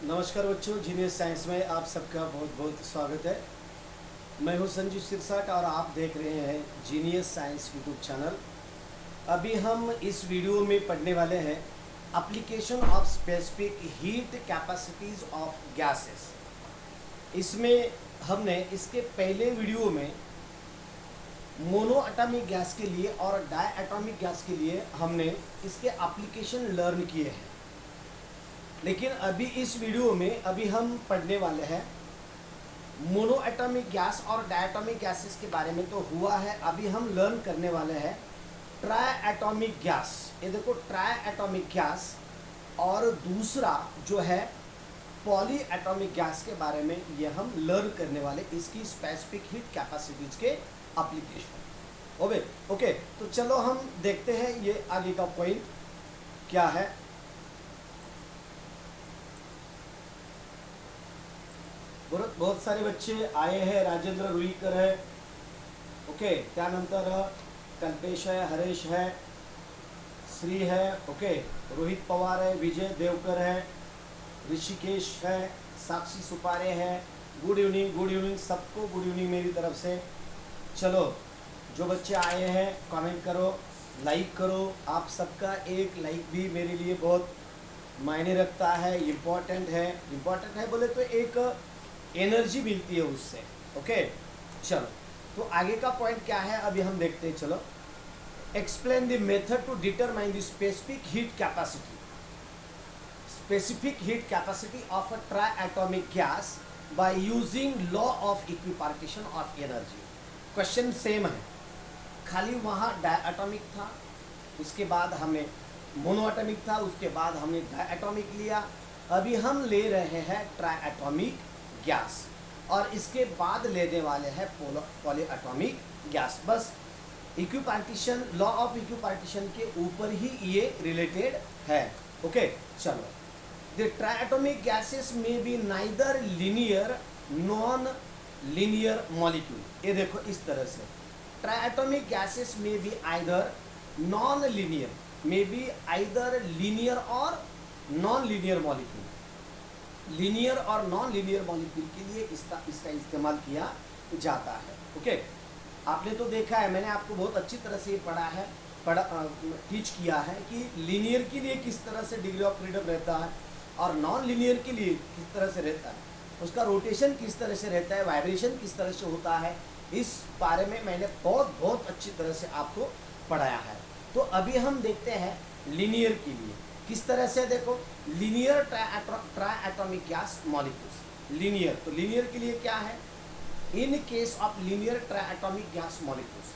नमस्कार बच्चों, genius science में आप सबका बहुत बहुत स्वागत है। मैं हूं संजू सिरसाट और आप देख रहे हैं जीनियस साइंस यूट्यूब चैनल। अभी हम इस वीडियो में पढ़ने वाले हैं application of specific heat capacities of gases. इसमें हमने इसके पहले वीडियो में मोनो एटॉमिक गैस के लिए और डाई एटॉमिक गैस के लिए हमने इसके एप्लीकेशन लर्न किए हैं। लेकिन अभी इस वीडियो में अभी हम पढ़ने वाले हैं मोनो एटॉमिक गैस और डायटॉमिक गैसेस के बारे में। तो हुआ है, अभी हम लर्न करने वाले हैं ट्राई एटॉमिक गैस। ये देखो, ट्राई एटॉमिक गैस और दूसरा जो है पॉली एटॉमिक गैस के बारे में ये हम लर्न करने वाले, इसकी स्पेसिफिक हीट कैपेसिटीज के एप्लीकेशन। ओके, तो चलो हम देखते हैं ये आगे का पॉइंट क्या है। बहुत सारे बच्चे आए हैं। राजेंद्र रुईकर है, ओके, त्यानंतर कल्पेश है, हरेश है, श्री है, ओके, रोहित पवार है, विजय देवकर है, ऋषिकेश है, साक्षी सुपारे है। गुड इवनिंग सबको, गुड इवनिंग मेरी तरफ से। चलो, जो बच्चे आए हैं कमेंट करो, लाइक करो। आप सबका एक लाइक भी मेरे लिए बहुत मायने रखता है, इम्पोर्टेंट है बोले तो एक एनर्जी मिलती है उससे। ओके, चलो, तो आगे का पॉइंट क्या है अभी हम देखते हैं। चलो, explain the method to determine the specific heat capacity of a triatomic gas by using law of equipartition of energy. Question same है, खाली वहाँ डाई एटॉमिक था, उसके बाद हमने मोनो एटॉमिक था, उसके बाद हमने डाई एटॉमिक लिया। अभी हम ले रहे हैं ट्राई एटॉमिक गैस और इसके बाद लेने वाले हैं पॉली एटॉमिक गैस। बस इक्विपार्टीशन, लॉ ऑफ इक्विपार्टीशन के ऊपर ही ये रिलेटेड है। ओके, चलो, the triatomic gases may be neither linear non linear molecule. ये देखो इस तरह से, triatomic gases may be either non linear, may be either linear और नॉन लीनियर मॉलिक्यूल। लीनियर और नॉन लीनियर मॉलिक्यूल के लिए इसका इस्तेमाल किया जाता है। ओके, आपने तो देखा है, मैंने आपको बहुत अच्छी तरह से टीच किया है कि लीनियर के लिए किस तरह से डिग्री ऑफ फ्रीडम रहता है और नॉन लीनियर के लिए किस तरह से रहता है, उसका रोटेशन किस तरह से रहता है, वाइब्रेशन किस तरह से होता है। इस बारे में मैंने बहुत अच्छी तरह से आपको पढ़ाया है। तो अभी हम देखते हैं लीनियर के लिए किस तरह से। देखो, linear triatomic gas molecules. Linear, तो लीनियर के लिए क्या है, in case of linear triatomic gas molecules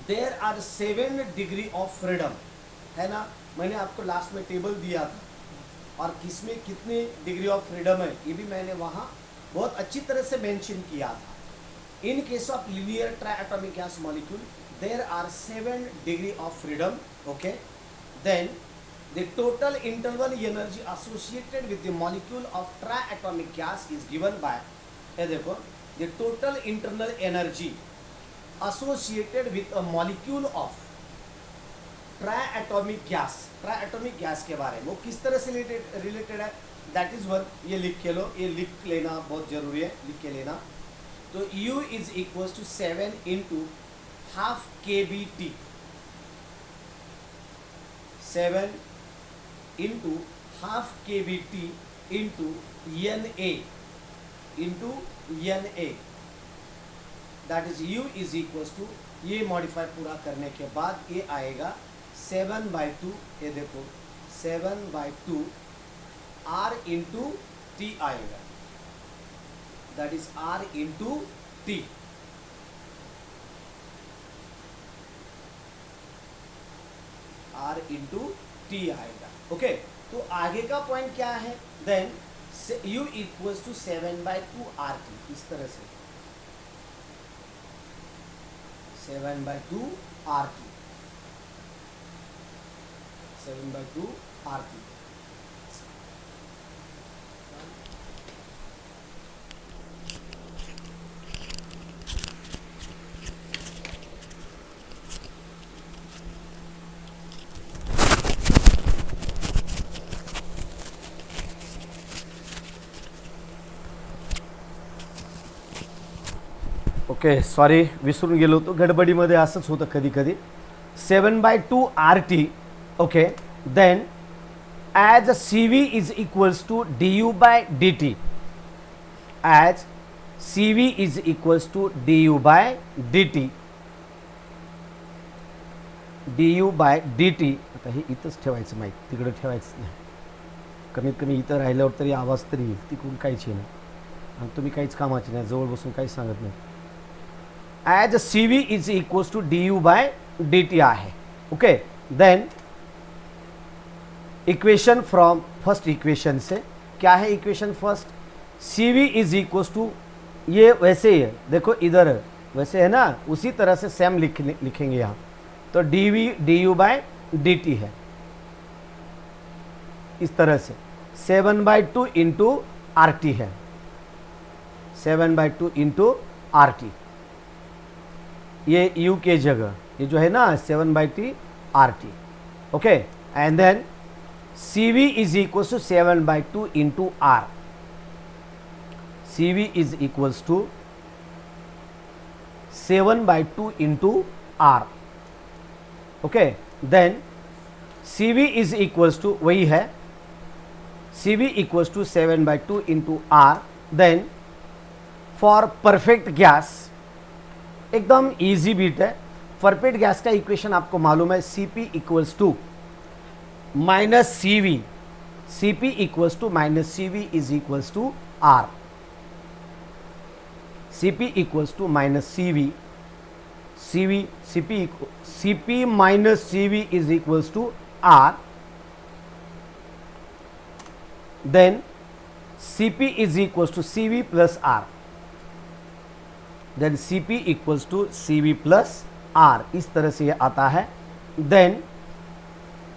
there are 7 degree of freedom, है ना। मैंने आपको लास्ट में टेबल दिया था और किसमें कितने डिग्री ऑफ फ्रीडम है ये भी मैंने वहाँ बहुत अच्छी तरह से मेंशन किया था। In case of linear triatomic gas molecule there are 7 degree of freedom. Okay, then the total internal energy associated with the molecule of triatomic gas is given by, ये देखो, the total internal energy associated with a molecule of triatomic gas। triatomic gas के बारे में वो किस तरह से related है, दैट इज वन। ये लिख के लो, ये लिख लेना बहुत जरूरी है, लिख के लेना। तो U is equal to 7 into half KBT, 7 into half KBT into NA, that is U is equal to, ये मॉडिफाई पूरा करने के बाद ये आएगा 7/2। ये देखो 7/2 R इंटू T आएगा, that is R into T। R into T आएगा। ओके, तो आगे का पॉइंट क्या है, then U equals to 7/2 RT, इस तरह से 7/2 RT, 7/2 RT। ओके सॉरी विसरून गेलो होतो गडबडीमध्ये असंच होतं कधी कधी 7/2 RT okay then as CV is equals to du by dt as CV is equals to du by dt du by dt आता हे इथंच ठेवायचं माहीत तिकडे ठेवायचं नाही कमीत कमी इथं राहिल्यावर तरी आवाज तरी येईल तिकडून काहीच नाही आणि तुम्ही काहीच कामाचे नाही जवळ बसून काहीच सांगत नाही as CV is equals to du by dt आहे okay then equation from first equation से क्या है equation first CV is equals to ये वैसे ही है देखो इधर वैसे है ना उसी तरह से सेम लिखेंगे यहाँ तो du बाय dt है इस तरह से 7/2 इंटू RT है 7/2 इंटू RT ये U के जगह ये जो है ना 7/2 RT okay and then CV is equals to 7/2 into R. CV is equals to 7/2 into R. Okay. Then CV is equals to वही है CV equals to 7/2 into R. Then for perfect gas एकदम easy bit है perfect gas का equation आपको मालूम है CP equals to minus CV CP equals to minus CV is equals to R CP equals to minus CP minus CV is equals to R then CP is equals to CV plus R then CP equals to CV plus R इस तरह से ये आता है then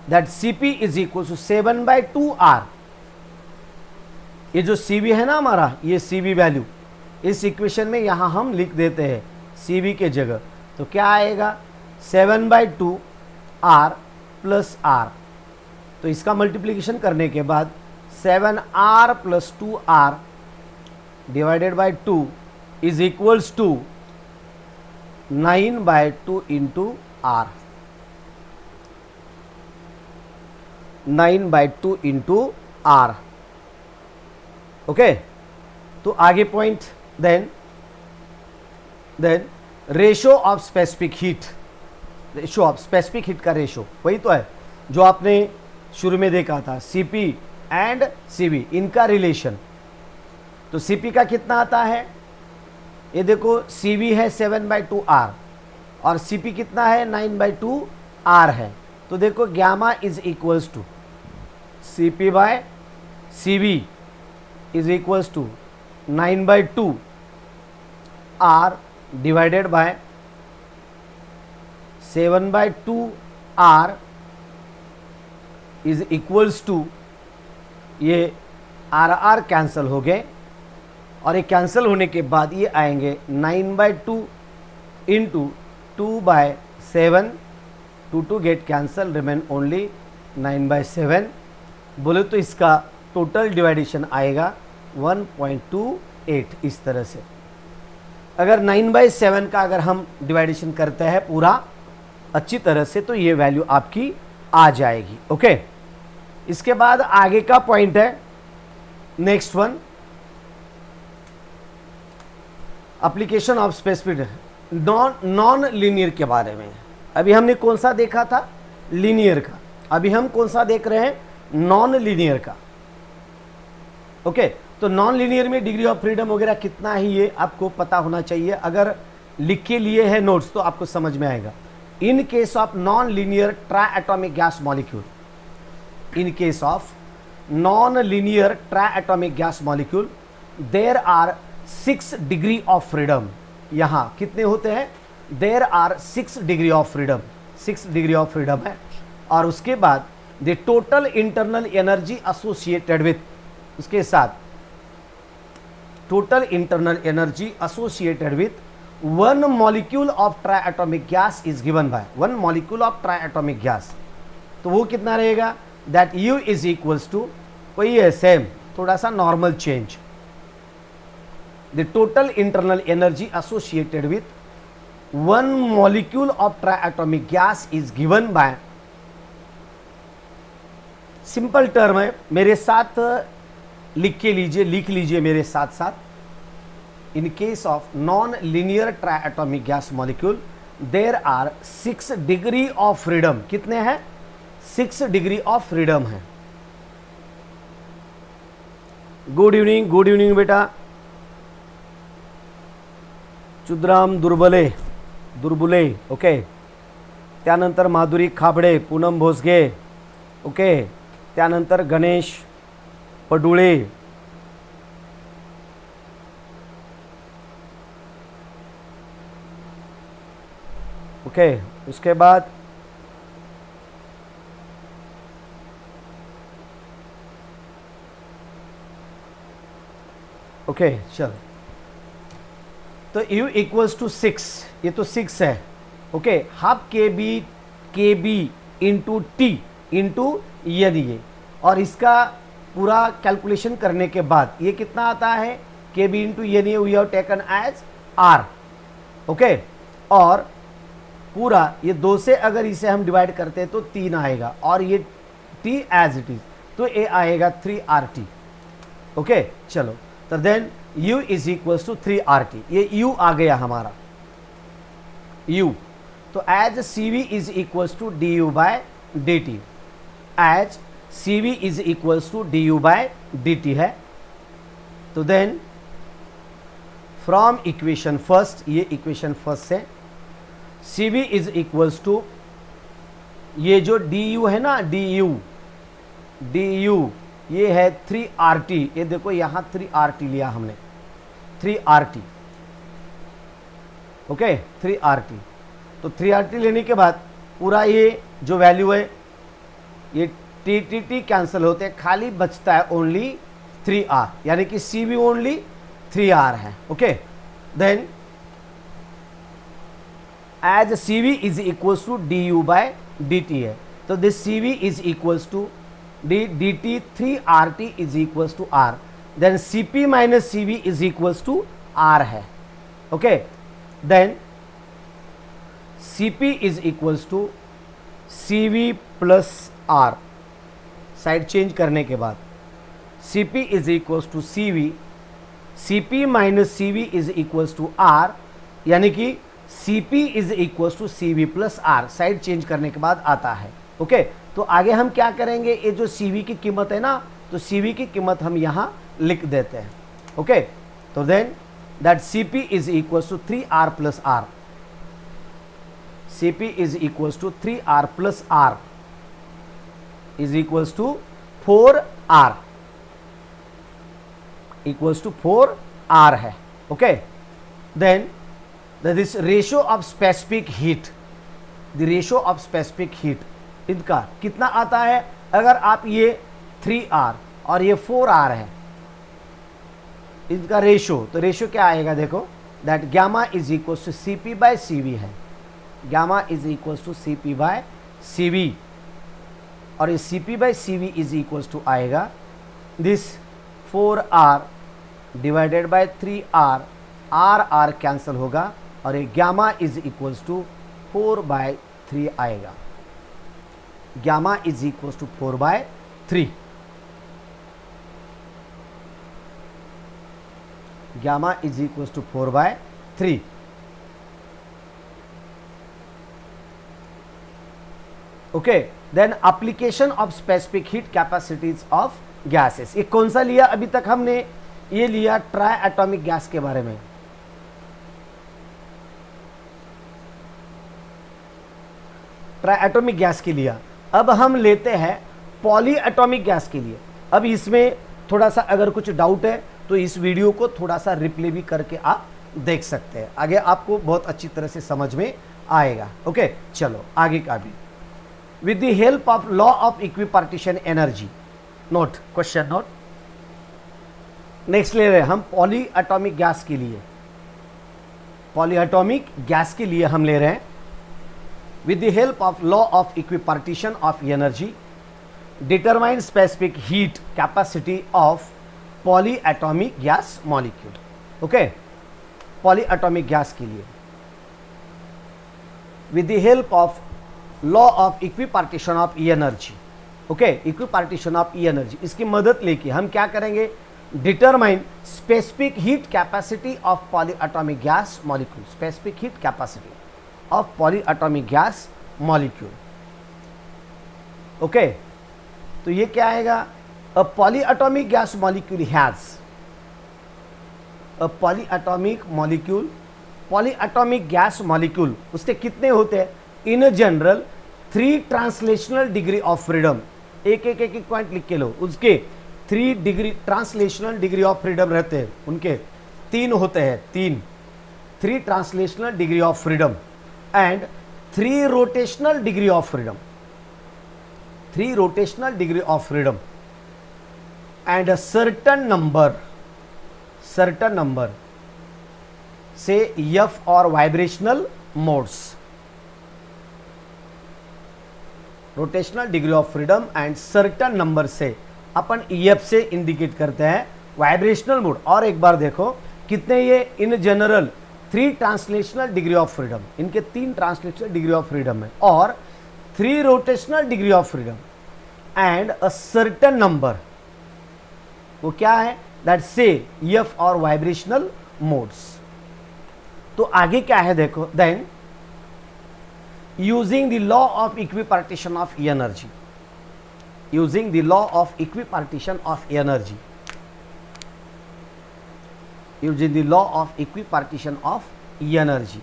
that CP is equals to 7/2 R ये जो CV है ना हमारा ये CV वैल्यू इस इक्वेशन में यहाँ हम लिख देते हैं CV के जगह तो क्या आएगा 7/2 R प्लस R तो इसका मल्टीप्लिकेशन करने के बाद 7R plus 2R divided by 2 is equals to 9/2 into R 9/2 into R okay तो आगे point then ratio of specific heat का रेशो वही तो है जो आपने शुरू में देखा था CP एंड CV इनका रिलेशन तो CP का कितना आता है ये देखो CV है 7/2 R और CP कितना है 9/2 R है तो देखो gamma is equals to CP by CV is equals to 9/2 R divided by 7/2 R is equals to ये R कैंसिल हो गए और ये कैंसिल होने के बाद ये आएंगे 9/2 into 2/7 2 get cancel remain only 9/7 बोले तो इसका टोटल डिवाइडेशन आएगा 1.28 इस तरह से अगर 9/7 का अगर हम डिवाइडेशन करते हैं पूरा अच्छी तरह से तो ये वैल्यू आपकी आ जाएगी ओके इसके बाद आगे का पॉइंट है next one application of specific non linear के बारे में अभी हमने कौन सा देखा था लीनियर का अभी हम कौन सा देख रहे हैं नॉन लीनियर का ओके तो नॉन लीनियर में डिग्री ऑफ फ्रीडम वगैरह कितना है ये आपको पता होना चाहिए अगर लिख के लिए है नोट्स तो आपको समझ में आएगा in case of non linear triatomic gas molecule in case of non linear triatomic gas molecule there are 6 degree of freedom यहाँ कितने होते हैं there are 6 degree of freedom 6 degree of freedom है और उसके बाद the total internal energy associated with उसके साथ total internal energy associated with 1 molecule of triatomic gas is given by 1 molecule of triatomic gas तो वो कितना रहेगा that U is equals to वही है सेम थोड़ा सा normal change the total internal energy associated with one molecule of triatomic gas is given by, simple term है, मेरे साथ लिख लीजिए मेरे साथ साथ. In case of non-linear triatomic gas molecule, there are 6 degree of freedom. कितने हैं? 6 degree of freedom है. गुड इवनिंग बेटा. चुद्राम दुर्बुले ओके. त्यानंतर माधुरी खाबडे, पूनम भोसगे ओके. त्यानंतर गणेश पडुळे, ओके. उसके बाद ओके चल, तो U इक्वल्स टू 6, ये तो 6 है ओके. हाफ के बी इंटू टी इंटू ये, और इसका पूरा कैलकुलेशन करने के बाद ये कितना आता है? के बी इंटू ये we have taken as R okay. और पूरा ये 2 से अगर इसे हम डिवाइड करते हैं तो 3 आएगा, और ये t एज इट इज, तो ये आएगा 3RT ओके. चलो, तो then U is equals to 3RT. ये U आ गया हमारा U. तो as CV is equals to du by dt, as CV is equals to du by dt है. तो देन फ्रॉम इक्वेशन फर्स्ट, ये इक्वेशन फर्स्ट से CV इज इक्वल्स टू ये जो du है ना, du ये है 3RT. ये देखो यहाँ 3RT लिया हमने, 3RT ओके. 3RT, तो 3RT लेने के बाद पूरा ये जो वैल्यू है ये टी कैंसिल होते हैं, खाली बचता है ओनली 3R, यानी कि CV ओनली 3R है okay. Then as CV is equals to du by dt है, तो this CV is equals to dt 3RT is equals to R. Then CP minus CV is equals to R है okay. Then CP is equals to CV plus R. Side change करने के बाद CP is equals to CV, CP minus CV is equals to R, यानी कि CP is equals to CV plus R. Side change करने के बाद आता है ओके. तो आगे हम क्या करेंगे, ये जो CV की कीमत है ना, तो CV की कीमत हम यहाँ लिख देते हैं ओके. तो then that CP is equals to 3R plus R. CP is equals to 3R plus R is equals to 4R, equals to 4R है okay. Then this ratio of specific heat, the ratio of specific heat इनका कितना आता है? अगर आप ये 3R और ये 4R है, इनका रेशियो, तो रेशियो क्या आएगा देखो, that gamma is equals to CP by CV है. Gamma is equals to CP by CV, और ये CP by CV is equals to आएगा this 4R divided by 3R, R cancel होगा, और ये गामा इज इक्वल्स टू 4/3 आएगा. Gamma is equals to 4/3. Gamma is equals to 4/3. Okay. Then application of specific heat capacities of gases. ये कौन सा लिया अभी तक हमने? ये लिया ट्राई एटॉमिक गैस के बारे में. ट्राई एटॉमिक गैस के लिया. अब हम लेते हैं पॉली एटॉमिक गैस के लिए. अब इसमें थोड़ा सा अगर कुछ डाउट है तो इस वीडियो को थोड़ा सा रिप्ले भी करके आप देख सकते हैं, आगे आपको बहुत अच्छी तरह से समझ में आएगा ओके. चलो आगे का भी. with the help of law of equipartition energy. Note, question note. Next ले रहे हैं हम पॉली एटॉमिक गैस के लिए. पॉली एटॉमिक गैस के लिए हम ले रहे हैं with the help of law of equipartition of energy determine specific heat capacity of polyatomic gas molecule. Okay, poly atomic gas के लिए with the help of law of equipartition of e energy. Okay, equipartition of e energy, इसकी मदद लेके हम क्या करेंगे, determine specific heat capacity of poly atomic gas molecule, specific heat capacity of poly atomic gas molecule. Okay, तो ये क्या आएगा, a poly atomic gas molecule has, a poly atomic molecule, poly atomic gas molecule उसके कितने होते हैं, in general 3 translational degree of freedom, एक एक एक एक पॉइंट लिख के लो, उसके 3 degree translational degree of freedom रहते हैं, उनके 3 होते हैं, 3 translational degree of freedom and 3 rotational degree of freedom, 3 rotational degree of freedom and a certain number से एफ और vibrational modes, rotational degree of freedom and certain number से अपन F से indicate करते हैं वाइब्रेशनल मोड। और एक बार देखो कितने ये in general 3 translational degree of freedom, इनके 3 ट्रांसलेशनल डिग्री ऑफ फ्रीडम है और 3 rotational degree of freedom and a certain number, वो क्या है, दैट से एफ और वाइब्रेशनल मोड्स। तो आगे क्या है देखो, then using the law of equipartition of energy, using the law of equipartition of energy, using the law of equipartition of energy,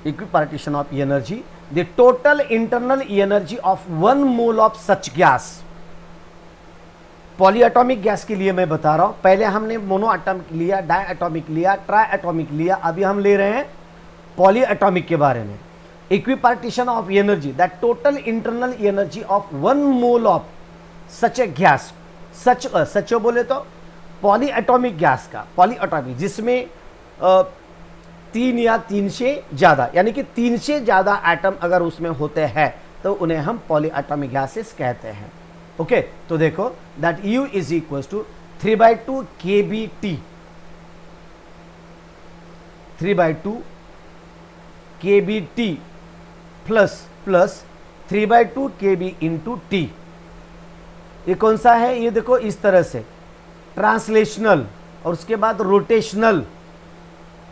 equipartition of energy, the total internal energy of 1 mole of such gas, polyatomic gas के लिए मैं बता रहा हूं, पहले हमने mono atomic लिया, die atomic लिया, ट्राई एटॉमिक लिया, अभी हम ले रहे हैं पॉलीएटॉमिक के बारे में। Equipartition of energy, that total internal energy of 1 mole of such a gas, सच बोले तो पॉली एटॉमिक गैस का, पॉली एटॉमिक जिसमें 3 या 3 से ज़्यादा, यानी कि 3 से ज़्यादा एटम अगर उसमें होते हैं तो उन्हें हम पॉली एटॉमिक गैसेस कहते हैं। ओके, तो देखो that U is equal to 3/2 kBT, 3/2 kBT plus 3/2 kB into T. ये कौन सा है, ये देखो इस तरह से ट्रांसलेशनल और उसके बाद रोटेशनल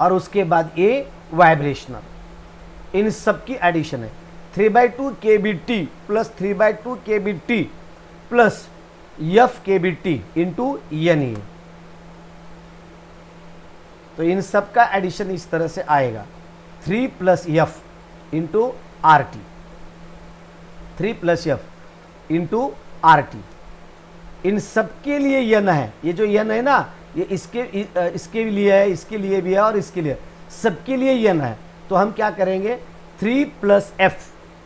और उसके बाद ये वाइब्रेशनल, इन सब की एडिशन है। 3/2 kBT plus 3/2 kBT plus F kBT into N, तो इन सब का एडिशन इस तरह से आएगा 3 plus F into R T, 3 plus F into R T. इन सब के लिए यन है, ये जो यन है ना, ये इसके लिए है, इसके लिए भी है और इसके लिए, सबके लिए यन है। तो हम क्या करेंगे, 3 plus F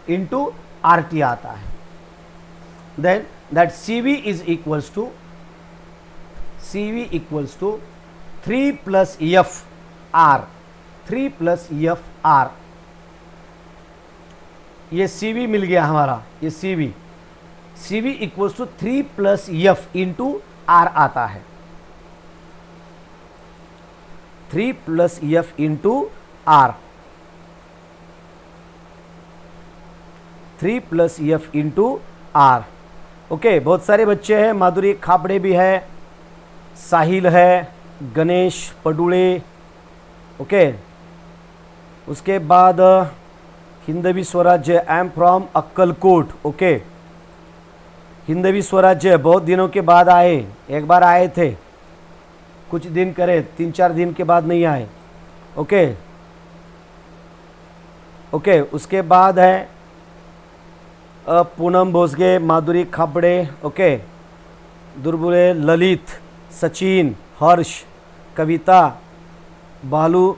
into R T आता है। Then that CV is equals to 3 plus F R, 3 plus F R, ये CV मिल गया हमारा, ये CV equals to 3 plus F into R आता है, 3 plus F into R, 3 plus F into R. Okay, बहुत सारे बच्चे हैं, माधुरी खापड़े भी है, साहिल है, गणेश पडुले, ओके। उसके बाद Hindavi Swarajya, I am from Akkalkot, okay. Hindavi Swarajya बहुत दिनों के बाद आए, एक बार आए थे, कुछ दिन करे, 3-4 दिन के बाद नहीं आए, ओके ओके। उसके बाद है पूनम भोसगे, माधुरी खापड़े, ओके, दुर्बुले, ललित, सचिन, हर्ष, कविता, बालू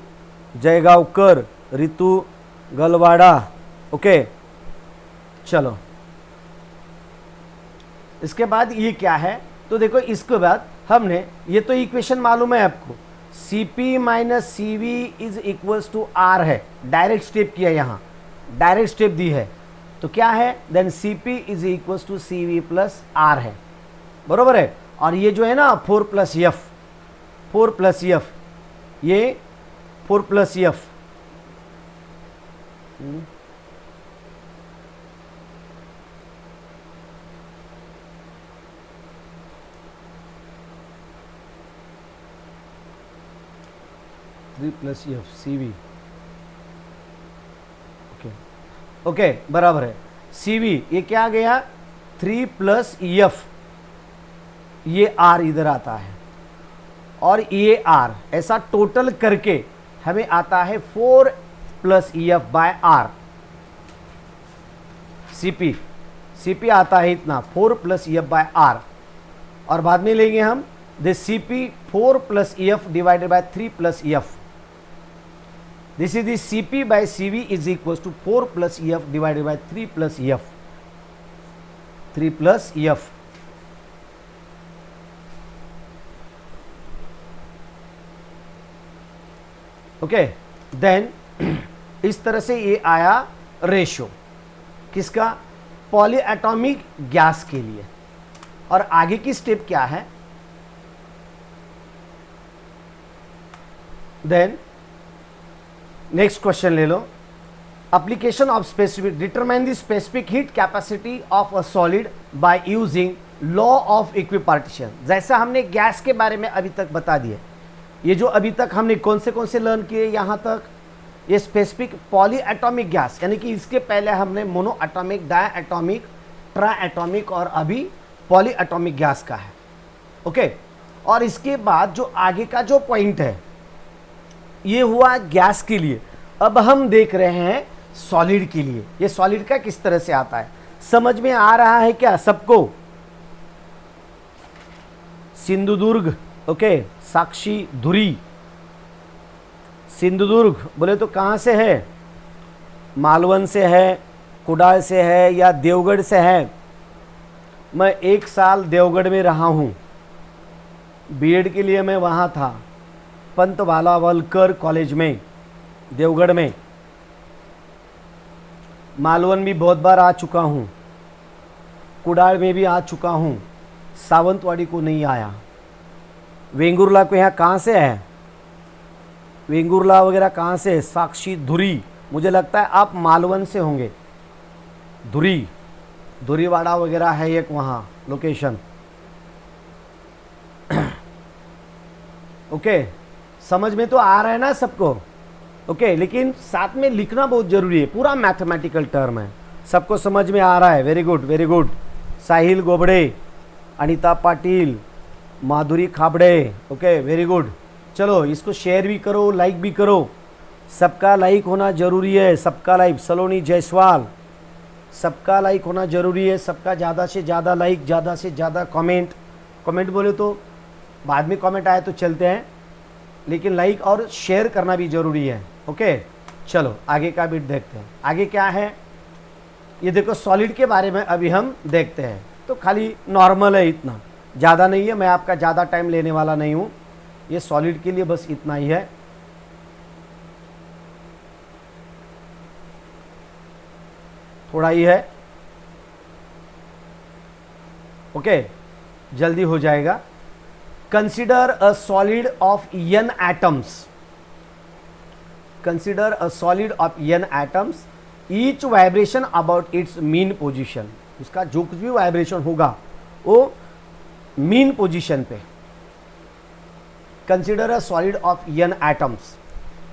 जयगावकर, रितु गलवाड़ा, ओके। चलो, इसके बाद ये क्या है, तो देखो इसके बाद हमने, ये तो इक्वेशन मालूम है आपको, Cp minus CV is equals to R है, डायरेक्ट स्टेप किया, यहाँ डायरेक्ट स्टेप दी है, तो क्या है, then Cp is equals to CV plus R है, बरोबर है। और ये जो है ना 4 प्लस एफ, 4 प्लस एफ, ये 4 plus F, plus F C V, okay okay बराबर है। सी वी ये क्या गया 3 प्लस एफ, ये आर इधर आता है और ये आर, ऐसा टोटल करके हमें आता है 4 plus F by R. CP, CP आता है इतना 4 प्लस एफ बाय आर, और बाद में लेंगे हम this CP 4 plus F divided by 3 plus F. This is the CP by CV is equal to 4 plus F divided by 3 plus F, 3 plus F. Okay then इस तरह से ये आया रेशो किसका, पॉलीएटॉमिक गैस के लिए। और आगे की स्टेप क्या है, देन नेक्स्ट क्वेश्चन ले लो। Application of specific, determine the specific heat capacity of a solid by using law of equipartition. जैसा हमने गैस के बारे में अभी तक बता दिया, ये जो अभी तक हमने कौन से लर्न किए यहाँ तक, ये स्पेसिफिक पॉलीएटॉमिक गैस, यानी कि इसके पहले हमने मोनो एटॉमिक, डायएटॉमिक, ट्राएटॉमिक और अभी पॉलीएटॉमिक गैस का है। ओके, और इसके बाद जो आगे का जो पॉइंट है ये हुआ गैस के लिए। अब हम देख रहे हैं सॉलिड के लिए, ये सॉलिड का किस तरह से आता है, समझ में आ रहा है क्या सबको? सिंधुदुर्ग, ओके, साक्षी धुरी, सिंधुदुर्ग बोले तो कहाँ से है, मालवन से है, कुडाल से है या देवगढ़ से है? मैं 1 साल देवगढ़ में रहा हूँ, बीएड के लिए मैं वहाँ था, पंत वालावलकर कॉलेज में देवगढ़ में। मालवन भी बहुत बार आ चुका हूँ, कुडाल में भी आ चुका हूँ, सावंतवाड़ी को नहीं आया। वेंगुर्ला को यहाँ कहाँ से है, वेंगुर्ला वगैरह कहाँ से है? साक्षी धुरी, मुझे लगता है आप मालवन से होंगे। धुरी, धुरीवाड़ा वगैरह है एक वहाँ लोकेशन। ओके, समझ में तो आ रहा है ना सबको? ओके, लेकिन साथ में लिखना बहुत जरूरी है, पूरा मैथमेटिकल टर्म है, सबको समझ में आ रहा है? Very good, very good. Sahil Gobade, Anita Patil, Madhuri Khabade, okay very good. चलो इसको शेयर भी करो, लाइक भी करो, सबका लाइक होना जरूरी है, सबका लाइक। सलोनी जायसवाल, सबका लाइक होना जरूरी है, सबका ज़्यादा से ज़्यादा लाइक, ज़्यादा से ज़्यादा कमेंट। कमेंट बोले तो बाद में कमेंट आए तो चलते हैं, लेकिन लाइक और शेयर करना भी ज़रूरी है। ओके चलो आगे का बिट देखते हैं। आगे क्या है ये देखो, सॉलिड के बारे में अभी हम देखते हैं। तो खाली नॉर्मल है, इतना ज़्यादा नहीं है, मैं आपका ज़्यादा टाइम लेने वाला नहीं हूँ, ये सॉलिड के लिए बस इतना ही है। थोड़ा ही है, ओके जल्दी हो जाएगा। Consider a solid of n atoms, consider a solid of n atoms, each vibration about its mean position. उसका जो कुछ भी वाइब्रेशन होगा वो मीन पोजीशन पे। Consider a solid of n atoms,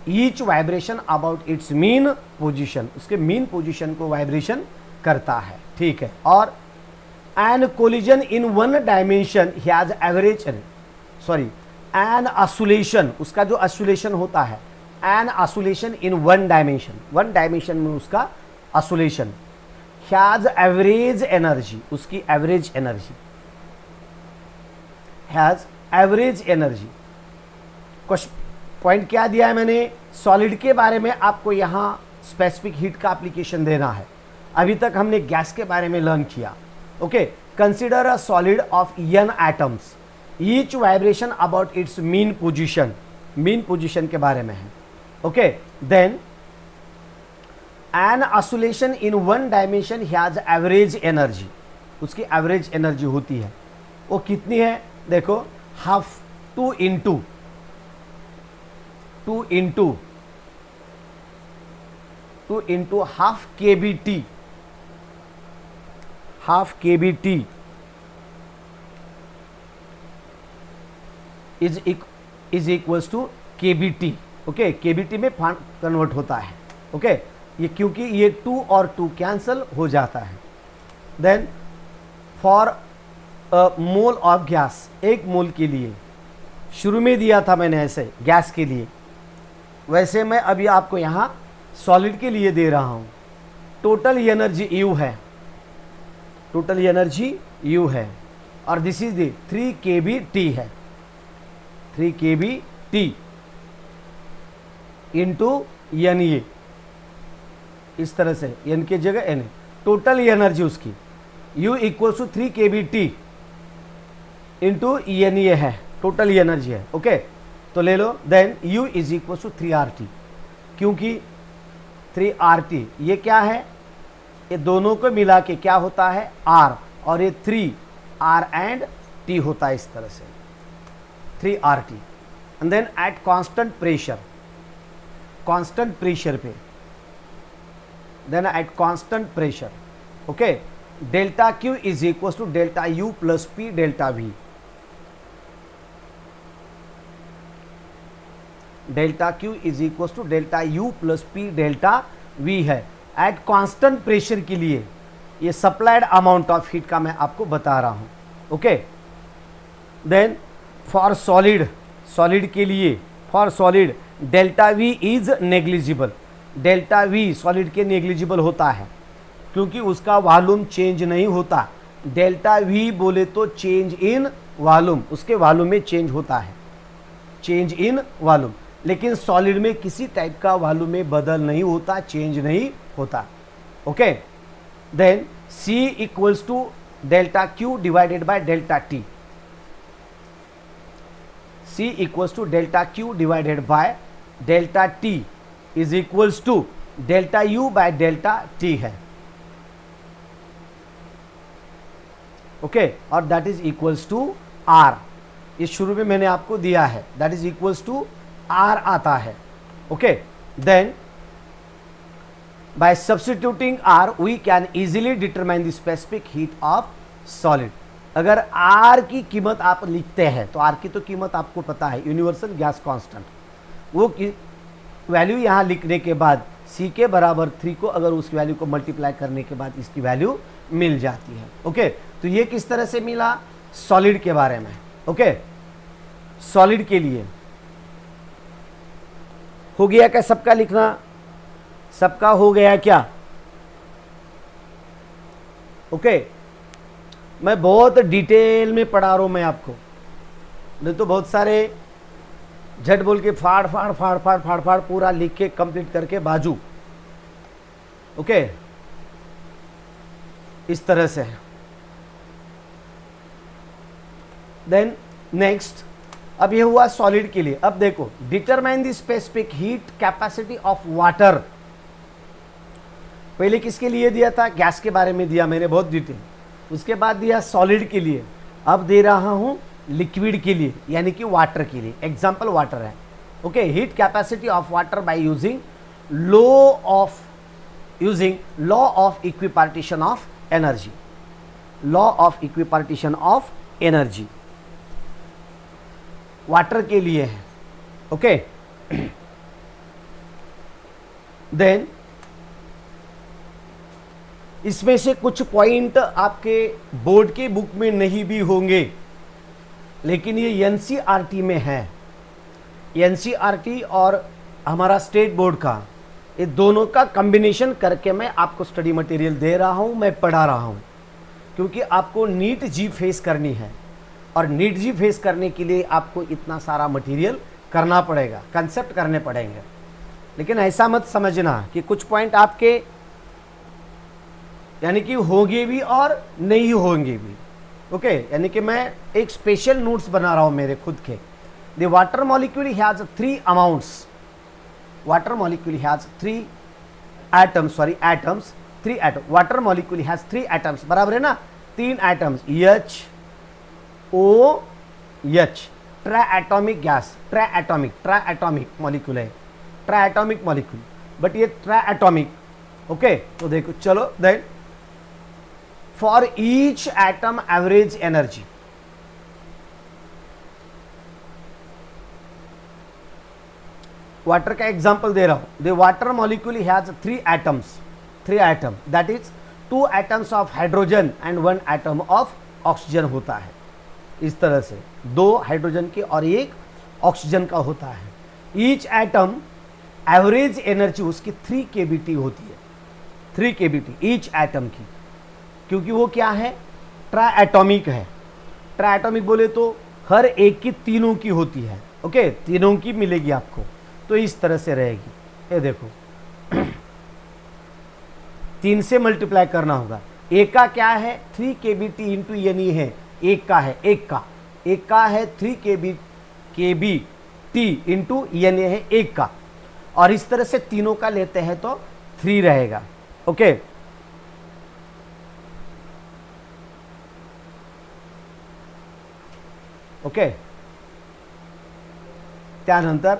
each vibration about its mean position, उसके mean position को vibration करता है, ठीक है। और an collision in one dimension has average, sorry an oscillation, उसका जो ऑसिलेशन होता है, N oscillation in one dimension, one dimension में उसका ऑसिलेशन, हैज एवरेज एनर्जी, उसकी average energy, has average energy. Point क्या दिया है मैंने, सॉलिड के बारे में आपको यहाँ स्पेसिफिक हीट का एप्लीकेशन देना है। अभी तक हमने गैस के बारे में लर्न किया। Okay, consider a solid of n atoms, each vibration about its mean position, mean position के बारे में है। Okay then an oscillation in one dimension has average energy, उसकी एवरेज एनर्जी होती है, वो कितनी है देखो half 2 into 2 into half KBT, half KBT is equals to KBT। Okay, KBT में कन्वर्ट होता है। ओके, ये क्योंकि ये 2 और 2 कैंसल हो जाता है। Then for mole of gas, 1 mole के लिए शुरू में दिया था मैंने ऐसे गैस के लिए, वैसे मैं अभी आपको यहाँ सॉलिड के लिए दे रहा हूँ। टोटल एनर्जी U है, टोटल एनर्जी U है, और दिस इज द 3 KBT है, 3 KBT इंटू Na, इस तरह से N की जगह Na, टोटल एनर्जी उसकी U equals to 3 KBT into Na है, टोटल एनर्जी है। ओके, तो ले लो, then U is equals to 3RT, क्योंकि 3RT ये क्या है, ये दोनों को मिला के क्या होता है R, और ये 3R एंड T होता है, इस तरह से 3RT। And then at constant pressure, constant pressure पे, then at constant pressure, okay, delta Q is equal to delta U plus P delta V, delta Q is equal to delta U plus P delta V है। At constant pressure के लिए ये supplied amount of heat का मैं आपको बता रहा हूँ। Okay, then for solid, solid के लिए, for solid delta V is negligible, delta V solid के नेग्लिजिबल होता है क्योंकि उसका वॉल्यूम चेंज नहीं होता। डेल्टा V बोले तो चेंज इन वॉल्यूम, उसके वॉल्यूम में चेंज होता है, चेंज इन वॉल्यूम, लेकिन सॉलिड में किसी टाइप का वॉल्यूम में बदल नहीं होता, चेंज नहीं होता। Okay, then C equals to delta Q divided by delta T, C equals to delta Q divided by delta T is equals to delta U by delta T है। Okay, और that is equals to R, ये शुरू में मैंने आपको दिया है, that is equals to R आता है। Okay, then by substituting R we can easily determine the specific heat of solid. अगर R की कीमत आप लिखते हैं तो R की तो कीमत आपको पता है, यूनिवर्सल गैस कांस्टेंट, वो वैल्यू यहाँ लिखने के बाद C के बराबर 3 को अगर उस वैल्यू को मल्टीप्लाई करने के बाद इसकी वैल्यू मिल जाती है। ओके, तो ये किस तरह से मिला, सॉलिड के बारे में। ओके, सॉलिड के लिए हो गया क्या सबका लिखना, सबका हो गया क्या? ओके, मैं बहुत डिटेल में पढ़ा रहा हूं मैं आपको, नहीं तो बहुत सारे झट बोल के फाड़ फाड़ फाड़ फाड़ फाड़ फाड़ पूरा लिख के कंप्लीट करके बाजू। ओके, इस तरह से। देन नेक्स्ट, अब ये हुआ सॉलिड के लिए। अब देखो, determine the specific heat capacity of water. पहले किसके लिए दिया था, गैस के बारे में दिया मैंने बहुत डिटेल, उसके बाद दिया सॉलिड के लिए, अब दे रहा हूं लिक्विड के लिए यानी कि वाटर के लिए। एग्जांपल वाटर है। Okay, heat capacity of water bye using law of equipartition of energy, law of equipartition of energy water के लिए है। ओके, देन इसमें से कुछ पॉइंट आपके बोर्ड के बुक में नहीं भी होंगे, लेकिन ये एनसीईआरटी में है। एनसीईआरटी और हमारा स्टेट बोर्ड का, ये दोनों का कॉम्बिनेशन करके मैं आपको स्टडी मटेरियल दे रहा हूं, मैं पढ़ा रहा हूं, क्योंकि आपको नीट जी फेस करनी है, और नीट जी फेस करने के लिए आपको इतना सारा मटेरियल करना पड़ेगा, कंसेप्ट करने पड़ेंगे। लेकिन ऐसा मत समझना कि कुछ पॉइंट आपके यानी कि होंगे भी और नहीं होंगे भी। ओके, यानी कि मैं एक स्पेशल नोट्स बना रहा हूं मेरे खुद के। The water molecule has 3 amounts, water molecule has 3 atoms, sorry atoms, 3 atom. Water molecule has 3 atoms, बराबर है ना, 3 atoms, H O H, triatomic gas, triatomic molecule है, ट्राएटॉमिक मॉलिक्यूल, बट ये ट्राएटॉमिक, ओके। तो देखो चलो, then for each atom average energy, water का example दे रहा हूं। The water molecule has 3 atom, that is 2 atoms of hydrogen and 1 atom of oxygen होता है। इस तरह से 2 हाइड्रोजन के और 1 ऑक्सीजन का होता है। ईच एटम एवरेज एनर्जी उसकी 3 kBT होती है, 3 kBT ईच एटम की, क्योंकि वो क्या है, ट्राएटॉमिक है। ट्राएटॉमिक बोले तो हर एक की तीनों की होती है, ओके, तीनों की मिलेगी आपको। तो इस तरह से रहेगी, ये देखो 3 से मल्टीप्लाई करना होगा। एक का क्या है 3 kBT इंटू यानी है एक का है, एक का है 3 kBT इंटू यानी है एक का, और इस तरह से तीनों का लेते हैं तो 3 रहेगा, ओके। ओके, त्यानंतर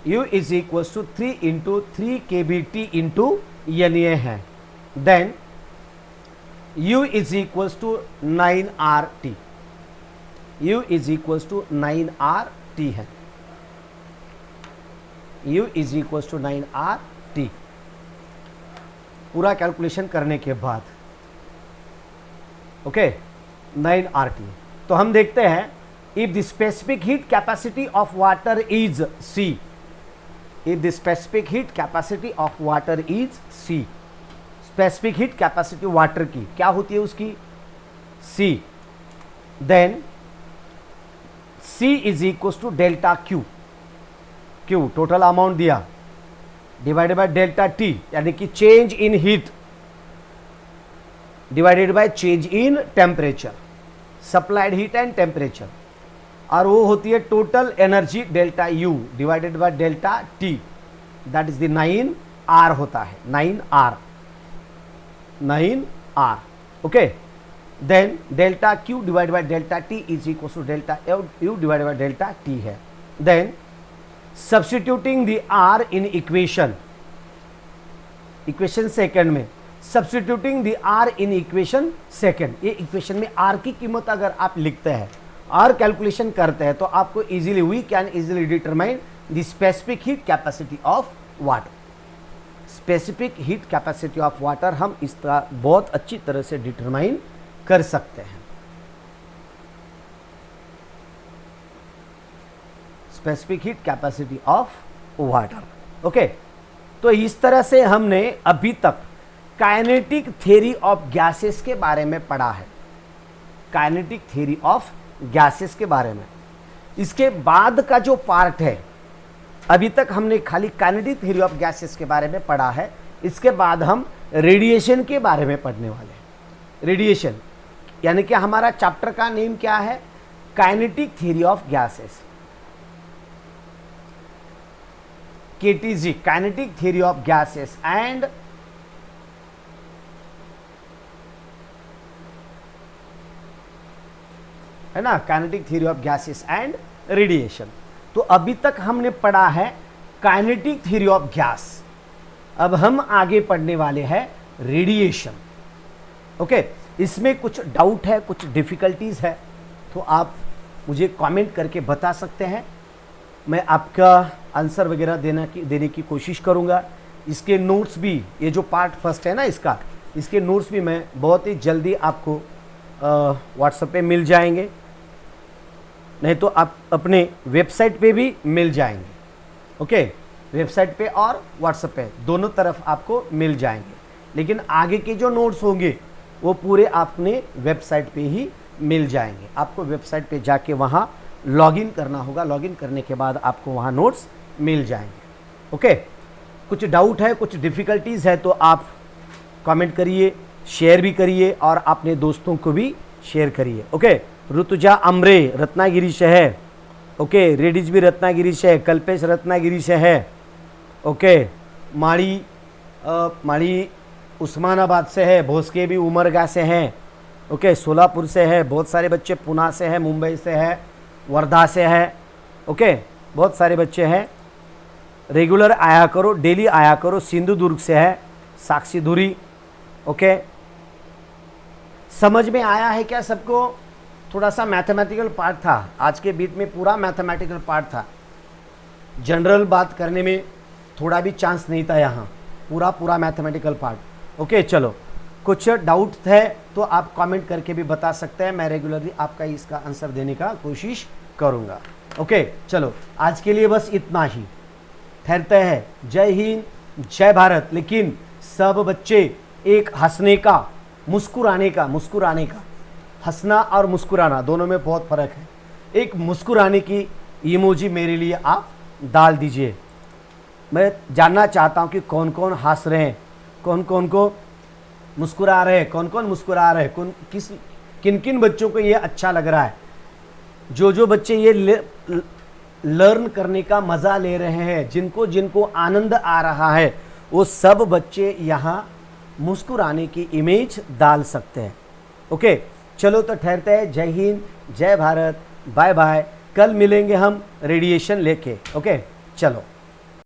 U is equal to 3 into 3 kBT into यानी है, then U is equal to 9RT, U is equal to 9RT है, U is equal to 9RT। पूरा कैलकुलेशन करने के बाद, ओके, 9RT। तो हम देखते हैं, if the specific heat capacity of water is C, if the specific heat capacity of water is C, specific heat capacity water की क्या होती है उसकी C, then C is equal to delta Q, Q total amount दिया, divided by delta T यानी कि change in heat divided by change in temperature, supplied heat and temperature, और वो होती है total energy delta U divided by delta T, that is the 9R होता है, 9R, okay. Then delta Q divided by delta T is equal to delta U divided by delta T है। Then substituting the R in equation second में, substituting the R in equation second, ये equation में R की कीमत अगर आप लिखते हैं, R कैलकुलेशन करते हैं, तो आपको easily we can easily determine the specific heat capacity of water. Specific heat capacity of water हम इस तरह बहुत अच्छी तरह से डिटरमाइन कर सकते हैं। Specific heat capacity of water, okay. तो इस तरह से हमने अभी तक काइनेटिक थ्योरी ऑफ गैसेस के बारे में पढ़ा है, काइनेटिक थ्योरी ऑफ गैसेस के बारे में। इसके बाद का जो पार्ट है, अभी तक हमने खाली काइनेटिक थ्योरी ऑफ गैसेस के बारे में पढ़ा है, इसके बाद हम रेडिएशन के बारे में पढ़ने वाले हैं। रेडिएशन यानी कि हमारा चैप्टर का नेम क्या है, kinetic theory of gases, KTG, kinetic theory of gases and है ना, kinetic theory of gases and radiation. तो अभी तक हमने पढ़ा है काइनेटिक थ्योरी ऑफ गैस, अब हम आगे पढ़ने वाले हैं रेडिएशन, ओके। इसमें कुछ डाउट है, कुछ डिफिकल्टीज है, तो आप मुझे कमेंट करके बता सकते हैं, मैं आपका आंसर वगैरह देने की कोशिश करूंगा। इसके नोट्स भी, ये जो पार्ट फर्स्ट है ना इसका, इसके नोट्स भी मैं बहुत ही जल्दी आपको व्हाट्सएप पे मिल जाएंगे, नहीं तो आप अपने वेबसाइट पे भी मिल जाएंगे, ओके। वेबसाइट पे और व्हाट्सएप पे दोनों तरफ आपको मिल जाएंगे, लेकिन आगे के जो नोट्स होंगे वो पूरे आपने वेबसाइट पे ही मिल जाएंगे। आपको वेबसाइट पे जाके वहाँ लॉगिन करना होगा, लॉगिन करने के बाद आपको वहाँ नोट्स मिल जाएंगे, ओके। कुछ डाउट है, कुछ डिफ़िकल्टीज़ है, तो आप कमेंट करिए, शेयर भी करिए और अपने दोस्तों को भी शेयर करिए, ओके। ऋतुजा अमरे रत्नागिरी से है, ओके। रेडिज भी रत्नागिरी से है, कल्पेश रत्नागिरी से है, ओके। माड़ी उस्मानाबाद से है, भोसके भी उमरगा से हैं, ओके। सोलापुर से है, बहुत सारे बच्चे पुणे से है, मुंबई से है, वर्धा से है, ओके, बहुत सारे बच्चे हैं। रेगुलर आया करो, डेली आया करो। सिंधुदुर्ग से है साक्षी धुरी, ओके। समझ में आया है क्या सबको? थोड़ा सा मैथमेटिकल पार्ट था आज के बीच में, पूरा मैथमेटिकल पार्ट था। जनरल बात करने में थोड़ा भी चांस नहीं था यहाँ, पूरा मैथमेटिकल पार्ट। ओके, चलो कुछ डाउट है तो आप कमेंट करके भी बता सकते हैं, मैं रेगुलरली आपका इसका आंसर देने का कोशिश करूँगा। ओके, चलो आज के लिए बस इतना ही, ठहरते हैं। जय हिंद, जय भारत। लेकिन सब बच्चे एक हंसने का, मुस्कुराने का, हंसना और मुस्कुराना दोनों में बहुत फ़र्क है। एक मुस्कुराने की इमोजी मेरे लिए आप डाल दीजिए। मैं जानना चाहता हूँ कि कौन कौन हंस रहे हैं, कौन कौन को मुस्कुरा रहे हैं, कौन कौन मुस्कुरा रहे हैं, किन किन बच्चों को ये अच्छा लग रहा है। जो बच्चे ये लर्न करने का मज़ा ले रहे हैं, जिनको आनंद आ रहा है, वो सब बच्चे यहाँ मुस्कुराने की इमेज डाल सकते हैं। ओके, चलो तो ठहरते हैं। जय हिंद, जय भारत, बाय बाय। कल मिलेंगे हम रेडिएशन लेके। ओके, चलो।